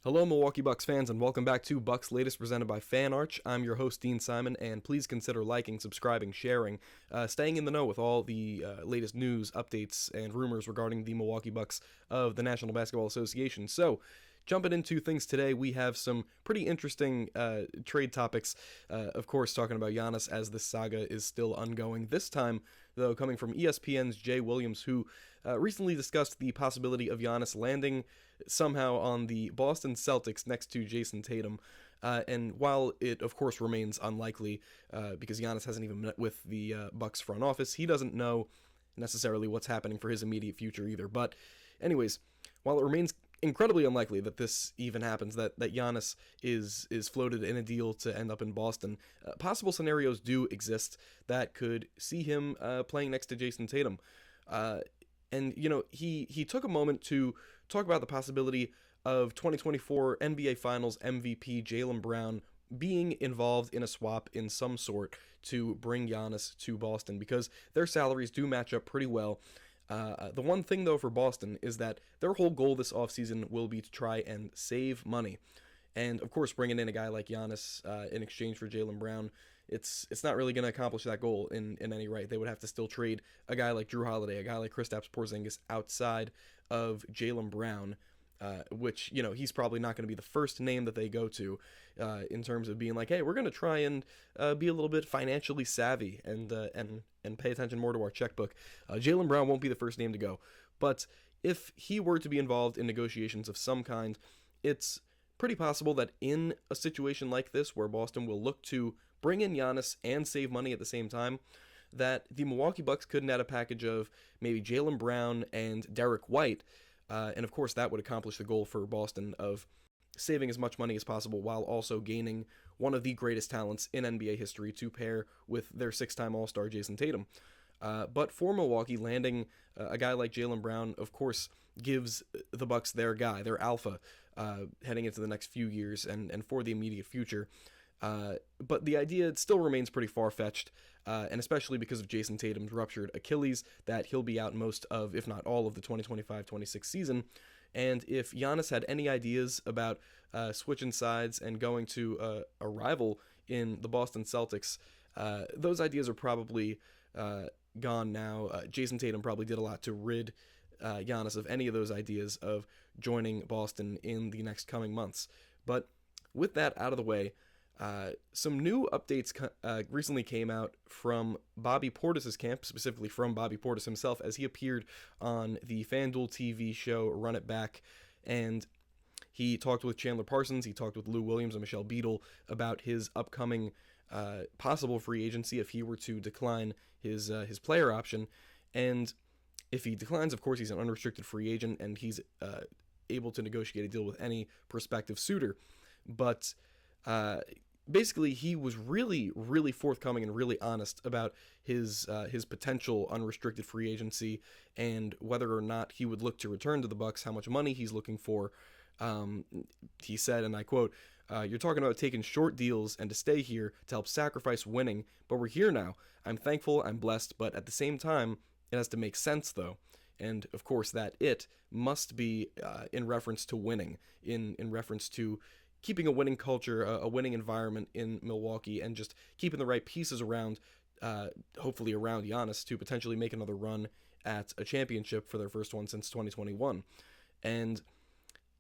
Hello, Milwaukee Bucks fans, and welcome back to Bucks Latest presented by FanArch. I'm your host, Dean Simon, and please consider liking, subscribing, sharing, staying in the know with all the latest news, updates, and rumors regarding the Milwaukee Bucks of the National Basketball Association. So, jumping into things today, we have some pretty interesting trade topics. Of course, talking about Giannis as this saga is still ongoing. This time, though, coming from ESPN's Jay Williams, who recently discussed the possibility of Giannis landing somehow on the Boston Celtics next to Jason Tatum. And while it, of course, remains unlikely because Giannis hasn't even met with the Bucks front office, he doesn't know necessarily what's happening for his immediate future either. But anyways, while it remains incredibly unlikely that this even happens, that Giannis is floated in a deal to end up in Boston, possible scenarios do exist that could see him playing next to Jason Tatum. And, you know, he took a moment to talk about the possibility of 2024 NBA Finals MVP Jaylen Brown being involved in a swap in some sort to bring Giannis to Boston because their salaries do match up pretty well. The one thing, though, for Boston is that their whole goal this offseason will be to try and save money. And, of course, bringing in a guy like Giannis in exchange for Jaylen Brown, it's not really going to accomplish that goal in any right. They would have to still trade a guy like Drew Holiday, a guy like Kristaps Porzingis outside of Jaylen Brown, which, you know, he's probably not going to be the first name that they go to in terms of being like, hey, we're going to try and be a little bit financially savvy and pay attention more to our checkbook. Jaylen Brown won't be the first name to go. But if he were to be involved in negotiations of some kind, it's pretty possible that in a situation like this where Boston will look to bring in Giannis and save money at the same time, that the Milwaukee Bucks could net a package of maybe Jaylen Brown and Derek White. And of course, that would accomplish the goal for Boston of saving as much money as possible while also gaining one of the greatest talents in NBA history to pair with their six-time All-Star Jason Tatum. But for Milwaukee, landing a guy like Jaylen Brown, of course, gives the Bucks their guy, their alpha, heading into the next few years and for the immediate future. But the idea still remains pretty far-fetched, and especially because of Jason Tatum's ruptured Achilles, that he'll be out most of, if not all of, the 2025-26 season. And if Giannis had any ideas about switching sides and going to a rival in the Boston Celtics, those ideas are probably gone now. Jason Tatum probably did a lot to rid Giannis of any of those ideas of joining Boston in the next coming months. But with that out of the way, some new updates recently came out from Bobby Portis's camp, specifically from Bobby Portis himself, as he appeared on the FanDuel TV show Run It Back, and he talked with Chandler Parsons, he talked with Lou Williams and Michelle Beadle about his upcoming possible free agency if he were to decline his player option. And if he declines, of course, he's an unrestricted free agent, and he's able to negotiate a deal with any prospective suitor. But basically, he was really, really forthcoming and really honest about his potential unrestricted free agency and whether or not he would look to return to the Bucks, how much money he's looking for. He said, and I quote, "You're talking about taking short deals and to stay here to help sacrifice winning, but we're here now. I'm thankful, I'm blessed, but at the same time, it has to make sense, though." And, of course, that it must be in reference to winning, in reference to keeping a winning culture, a winning environment in Milwaukee, and just keeping the right pieces around, hopefully around Giannis, to potentially make another run at a championship for their first one since 2021. And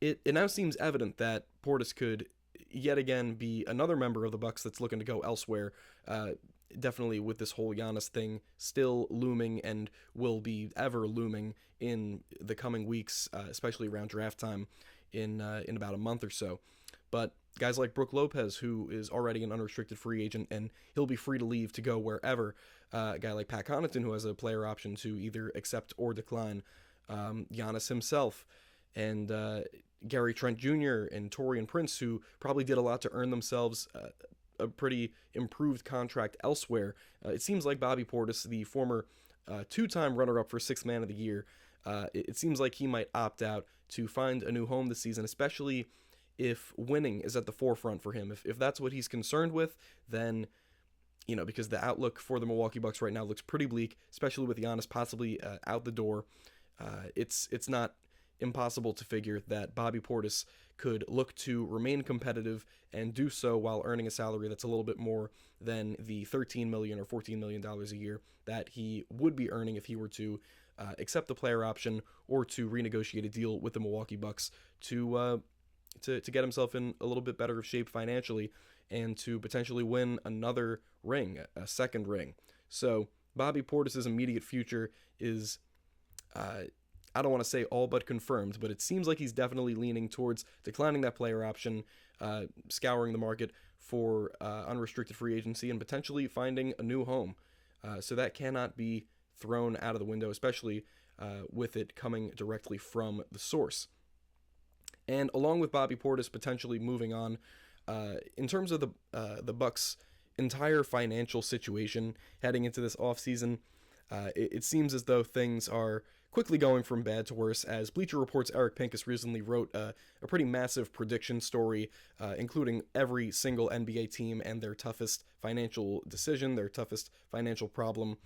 it now seems evident that Portis could yet again be another member of the Bucks that's looking to go elsewhere, definitely with this whole Giannis thing still looming and will be ever looming in the coming weeks, especially around draft time in about a month or so. But guys like Brook Lopez, who is already an unrestricted free agent, and he'll be free to leave to go wherever. A guy like Pat Connaughton, who has a player option to either accept or decline. Giannis himself, and Gary Trent Jr. and Taurean Prince, who probably did a lot to earn themselves a pretty improved contract elsewhere. It seems like Bobby Portis, the former two-time runner-up for Sixth Man of the Year, it seems like he might opt out to find a new home this season, especially if winning is at the forefront for him. If that's what he's concerned with, then, you know, because the outlook for the Milwaukee Bucks right now looks pretty bleak, especially with Giannis possibly out the door. It's not impossible to figure that Bobby Portis could look to remain competitive and do so while earning a salary that's a little bit more than the $13 million or $14 million a year that he would be earning if he were to accept the player option or to renegotiate a deal with the Milwaukee Bucks to get himself in a little bit better of shape financially and to potentially win another ring, a second ring. So Bobby Portis' immediate future is, I don't want to say all but confirmed, but it seems like he's definitely leaning towards declining that player option, scouring the market for unrestricted free agency, and potentially finding a new home. So that cannot be thrown out of the window, especially with it coming directly from the source. And along with Bobby Portis potentially moving on, in terms of the Bucks' entire financial situation heading into this offseason, it seems as though things are quickly going from bad to worse, as Bleacher Report's Eric Pincus recently wrote a pretty massive prediction story, including every single NBA team and their toughest financial decision, their toughest financial problem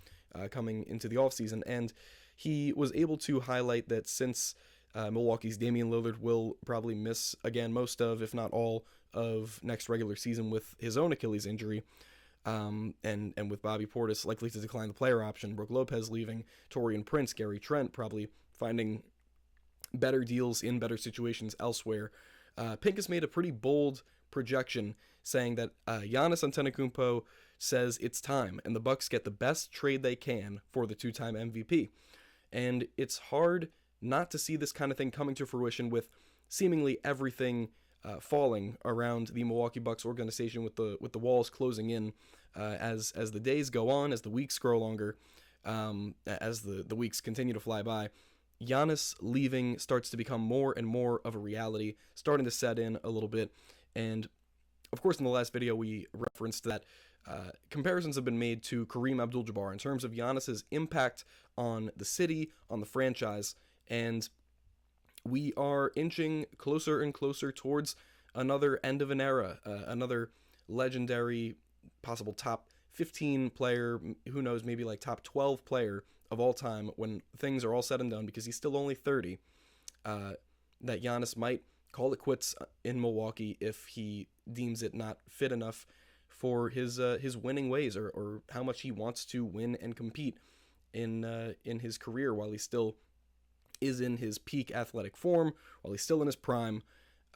coming into the offseason. And he was able to highlight that since Milwaukee's Damian Lillard will probably miss, again, most of, if not all, of next regular season with his own Achilles injury, and with Bobby Portis likely to decline the player option, Brook Lopez leaving, Taurean Prince, Gary Trent probably finding better deals in better situations elsewhere, Pincus made a pretty bold projection saying that Giannis Antetokounmpo says it's time, and the Bucks get the best trade they can for the two-time MVP. And it's hard not to see this kind of thing coming to fruition with seemingly everything falling around the Milwaukee Bucks organization, with the walls closing in as the days go on, as the weeks grow longer, as the weeks continue to fly by. Giannis leaving starts to become more and more of a reality, starting to set in a little bit. And of course, in the last video, we referenced that comparisons have been made to Kareem Abdul-Jabbar in terms of Giannis's impact on the city, on the franchise, and we are inching closer and closer towards another end of an era, another legendary, possible top 15 player, who knows, maybe like top 12 player of all time when things are all said and done, because he's still only 30, that Giannis might call it quits in Milwaukee if he deems it not fit enough for his winning ways, or how much he wants to win and compete in his career while he still is in his peak athletic form, while he's still in his prime.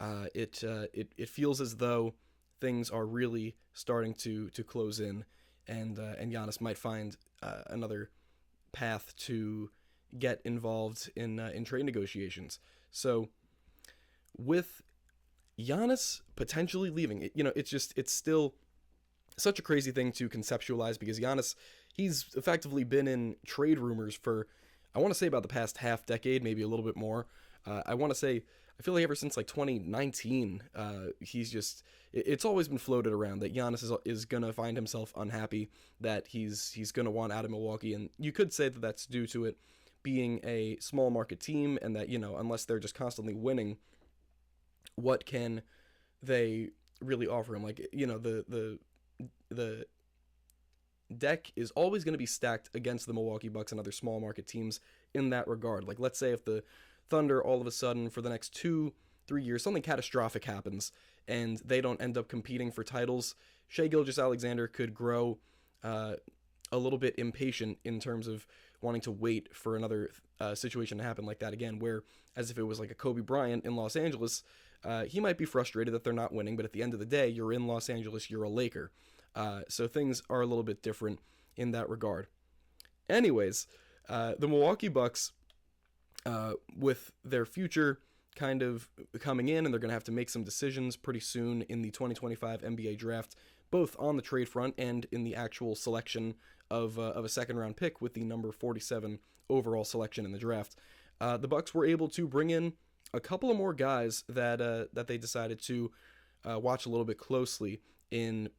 It feels as though things are really starting to close in, and Giannis might find another path to get involved in trade negotiations. So with Giannis potentially leaving, it's still such a crazy thing to conceptualize, because Giannis, he's effectively been in trade rumors for, I want to say, about the past half decade, maybe a little bit more. I feel like ever since like 2019, it's always been floated around that Giannis is going to find himself unhappy, that he's going to want out of Milwaukee. And you could say that that's due to it being a small market team, and that, unless they're just constantly winning, what can they really offer him? Like, the deck is always going to be stacked against the Milwaukee Bucks and other small market teams in that regard. Like, let's say if the Thunder all of a sudden for the next 2-3 years, something catastrophic happens and they don't end up competing for titles, Shai Gilgeous-Alexander could grow a little bit impatient in terms of wanting to wait for another situation to happen like that again, where as if it was like a Kobe Bryant in Los Angeles, he might be frustrated that they're not winning, but at the end of the day, you're in Los Angeles, you're a Laker. So things are a little bit different in that regard. Anyways, the Milwaukee Bucks, with their future kind of coming in, and they're going to have to make some decisions pretty soon in the 2025 NBA draft, both on the trade front and in the actual selection of a second-round pick with the number 47 overall selection in the draft. The Bucks were able to bring in a couple of more guys that they decided to watch a little bit closely in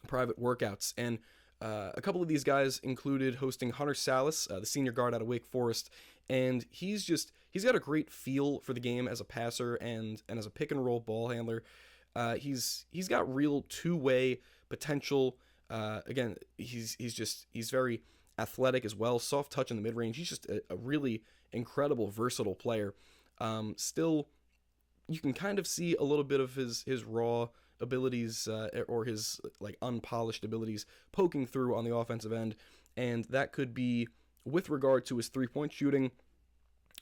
private workouts, and a couple of these guys included hosting Hunter Salas, the senior guard out of Wake Forest, and he's got a great feel for the game as a passer and as a pick and roll ball handler. He's got real two-way potential. Again, he's very athletic as well, soft touch in the mid-range. He's just a really incredible, versatile player. Still, you can kind of see a little bit of his raw abilities or his like unpolished abilities poking through on the offensive end, and that could be with regard to his 3-point shooting,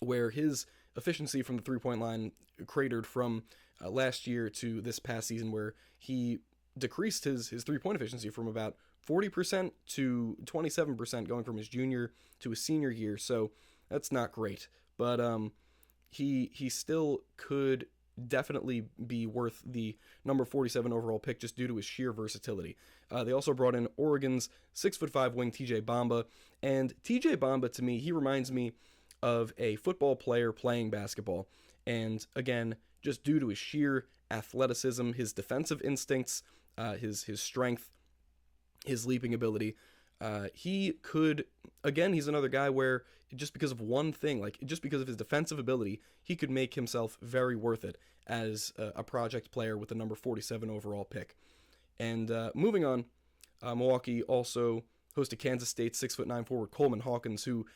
where his efficiency from the 3-point line cratered from last year to this past season, where he decreased his 3-point efficiency from about 40% to 27% going from his junior to his senior year. So that's not great, but he still could definitely be worth the number 47 overall pick just due to his sheer versatility. They also brought in Oregon's 6'5" wing TJ Bamba, and TJ Bamba, to me, he reminds me of a football player playing basketball. And again, just due to his sheer athleticism, his defensive instincts, his strength, his leaping ability, he could, again, he's another guy where just because of one thing, like just because of his defensive ability, he could make himself very worth it as a project player with the number 47 overall pick. And moving on, Milwaukee also hosted Kansas State's 6'9" forward Coleman Hawkins, who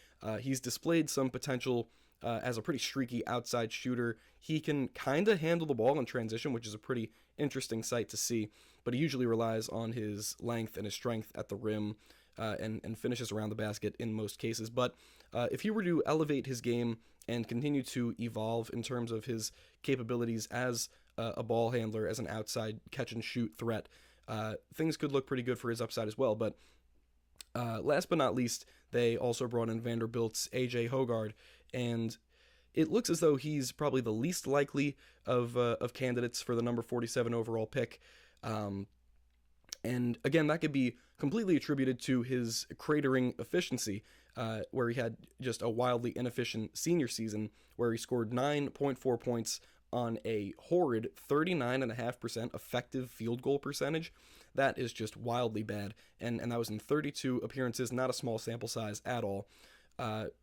he's displayed some potential as a pretty streaky outside shooter. He can kind of handle the ball in transition, which is a pretty interesting sight to see, but he usually relies on his length and his strength at the rim and finishes around the basket in most cases. But if he were to elevate his game and continue to evolve in terms of his capabilities as a ball handler, as an outside catch-and-shoot threat, things could look pretty good for his upside as well. But last but not least, they also brought in Vanderbilt's A.J. Hoggard, and it looks as though he's probably the least likely of candidates for the number 47 overall pick. And again, that could be completely attributed to his cratering efficiency, where he had just a wildly inefficient senior season where he scored 9.4 points on a horrid 39.5% effective field goal percentage. That is just wildly bad, and that was in 32 appearances, not a small sample size at all.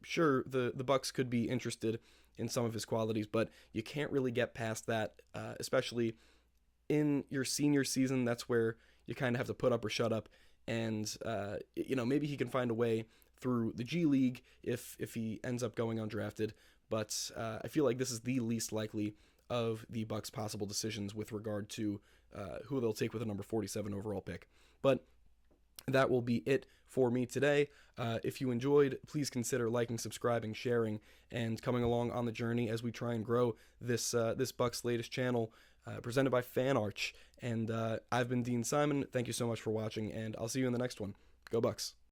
Sure, the Bucks could be interested in some of his qualities, but you can't really get past that, especially in your senior season. That's where you kind of have to put up or shut up, and maybe he can find a way through the G League if he ends up going undrafted. But I feel like this is the least likely of the Bucks' possible decisions with regard to who they'll take with a number 47 overall pick. But that will be it for me today. If you enjoyed, please consider liking, subscribing, sharing, and coming along on the journey as we try and grow this Bucks latest channel presented by FanArch. And I've been Dean Simon. Thank you so much for watching, and I'll see you in the next one. Go Bucks.